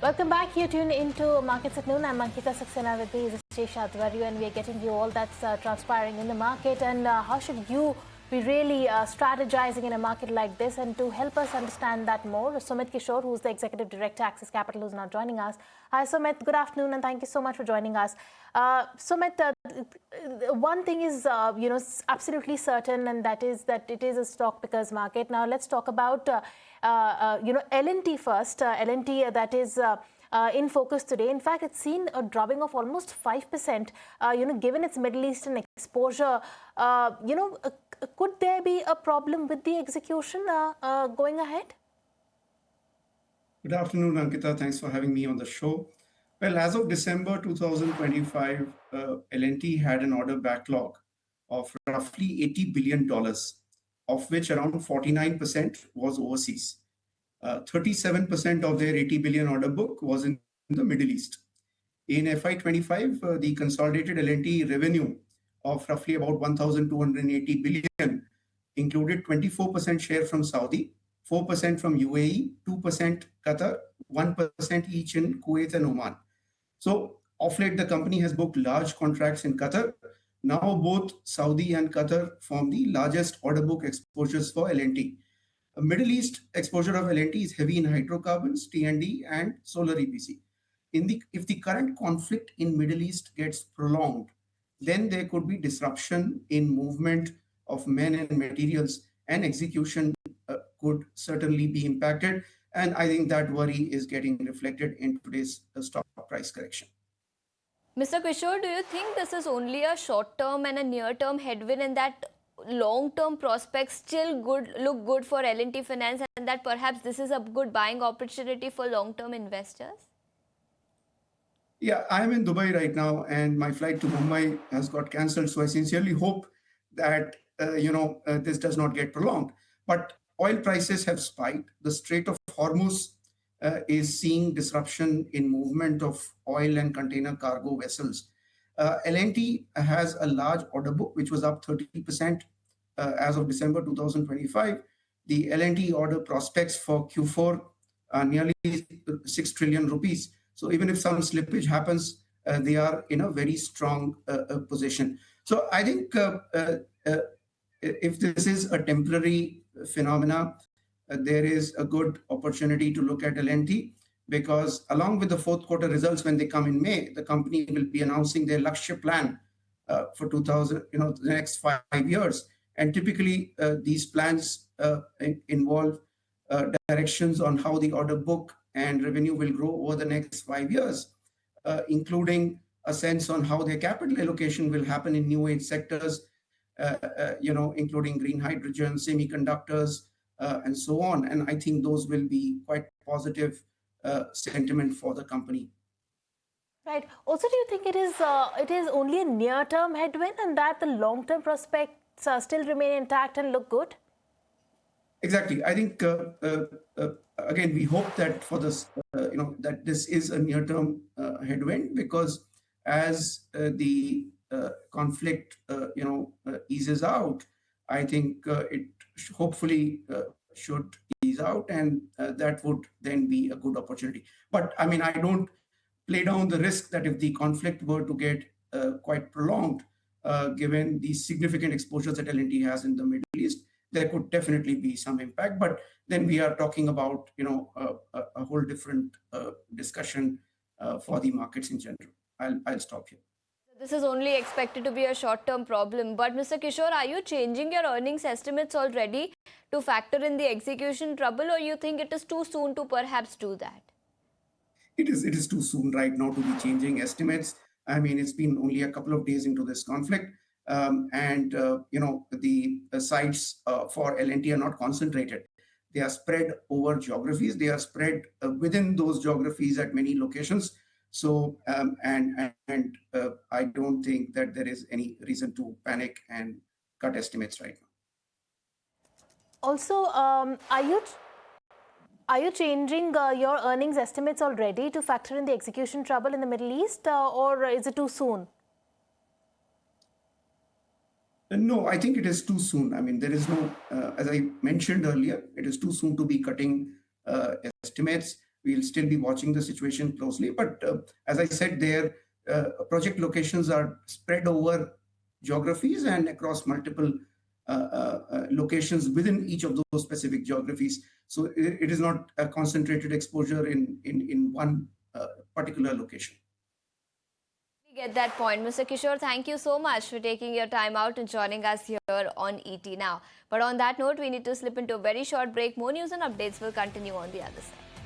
Welcome back. You tune into Markets at Noon. I'm Ankita Saxena with me is Shesha Advaryu, and we are getting you all that's transpiring in the market and how should you be really strategizing in a market like this. And to help us understand that more, Sumit Kishore, who's the Executive Director, Axis Capital, who's now joining us. Hi, Sumit. Good afternoon, and thank you so much for joining us. Sumit, one thing is, absolutely certain, and that is that it is a stock pickers market. Now, let's talk about L&T first. L&T that is in focus today. In fact, it's seen a dropping of almost 5%. Given its Middle Eastern exposure, could there be a problem with the execution going ahead? Good afternoon, Ankita. Thanks for having me on the show. Well, as of December 2025, L&T had an order backlog of roughly $80 billion, of which around 49% was overseas. 37% of their 80 billion order book was in the Middle East. In FY25, the consolidated L&T revenue of roughly about 1,280 billion included 24% share from Saudi, 4% from UAE, 2% Qatar, 1% each in Kuwait and Oman. So, of late, the company has booked large contracts in Qatar. Now, both Saudi and Qatar form the largest order book exposures for L&T. A Middle East exposure of L&T is heavy in hydrocarbons, T&D, and solar EPC. If the current conflict in Middle East gets prolonged, then there could be disruption in movement of men and materials, and execution could certainly be impacted. And I think that worry is getting reflected in today's stock price correction. Mr. Kishore, do you think this is only a short-term and a near-term headwind, and that long-term prospects still look good for L&T Finance, and that perhaps this is a good buying opportunity for long-term investors? Yeah, I'm in Dubai right now, and my flight to Mumbai has got cancelled. So I sincerely hope that this does not get prolonged. But oil prices have spiked. The Strait of Hormuz is seeing disruption in movement of oil and container cargo vessels. L&T has a large order book, which was up 30% as of December 2025. The L&T order prospects for Q4 are nearly 6 trillion rupees. So even if some slippage happens, they are in a very strong position. So I think if this is a temporary phenomena, there is a good opportunity to look at L&T, because along with the fourth quarter results, when they come in May, the company will be announcing their Lakshya plan for the next 5 years. And typically, these plans involve directions on how the order book and revenue will grow over the next 5 years, including a sense on how their capital allocation will happen in new age sectors, including green hydrogen, semiconductors, and so on. And I think those will be quite positive sentiment for the company. Right. Also, do you think it is only a near-term headwind, and that the long-term prospects still remain intact and look good? Exactly. I think again, we hope that for this, that this is a near-term headwind, because as the conflict, eases out, I think it hopefully should ease out, and that would then be a good opportunity. But I mean, I don't play down the risk that if the conflict were to get quite prolonged, given the significant exposures that L&T has in the Middle East, there could definitely be some impact. But then we are talking about, a whole different discussion for the markets in general. I'll stop here. This is only expected to be a short-term problem. But Mr. Kishore, are you changing your earnings estimates already to factor in the execution trouble, or you think it is too soon to perhaps do that? It is too soon right now to be changing estimates. I mean, it's been only a couple of days into this conflict. The sites for L&T are not concentrated. They are spread over geographies. They are spread within those geographies at many locations. So, I don't think that there is any reason to panic and cut estimates right now. Also, are you changing your earnings estimates already to factor in the execution trouble in the Middle East, or is it too soon? No, I think it is too soon. I mean, there is no, as I mentioned earlier, it is too soon to be cutting estimates. we'll still be watching the situation closely. But as I said, their project locations are spread over geographies and across multiple locations within each of those specific geographies. So it is not a concentrated exposure in one particular location. We get that point. Mr. Kishore, thank you so much for taking your time out and joining us here on ET Now. But on that note, we need to slip into a very short break. More news and updates will continue on the other side.